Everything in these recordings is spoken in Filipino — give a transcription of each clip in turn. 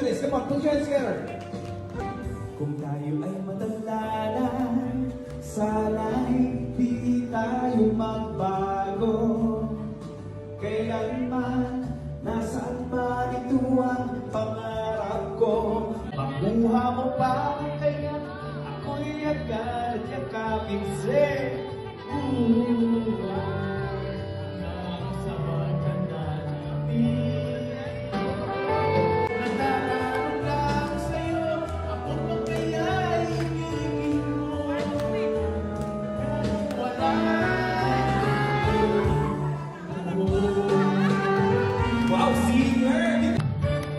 do this. Come on, put your hands together. Kung tayo ay matanda na, sana'y di tayo magbago. Kailanman, nasaan ba ito ang pangarap ko? Makuha mo pa, kaya ako'y agad yakapin sa'yo. Sa matanda natin, nadaraan lang sa'yo, ako pa kaya'y hingin mo. Wala. Wow, singer!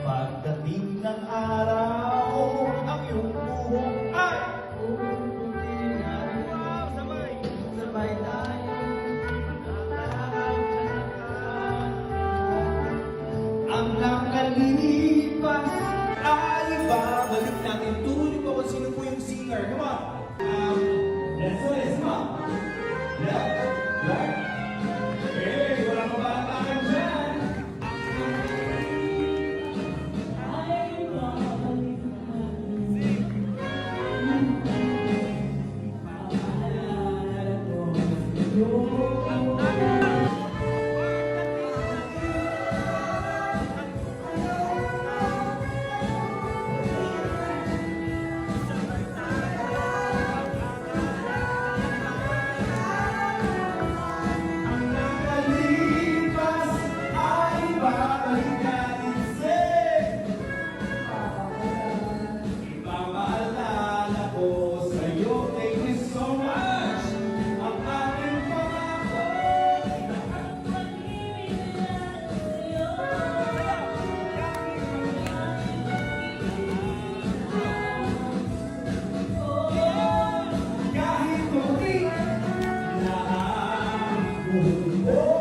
Pagdating ng araw, ang iyong buhok ay wow, sabay! Sabay tayo. Ang nakalipas Ay, babalik natin. Turo niyo po kung sino po yung singer. Come on. Let's do this. Come on. Left, right. Hey, wala pa ba tayo dyan? nakalipas ay babalik natin sa'yo. Ipapaalala ko sa'yo. Thank you so much. Ang aking pangako. Kahit muli na ang mundo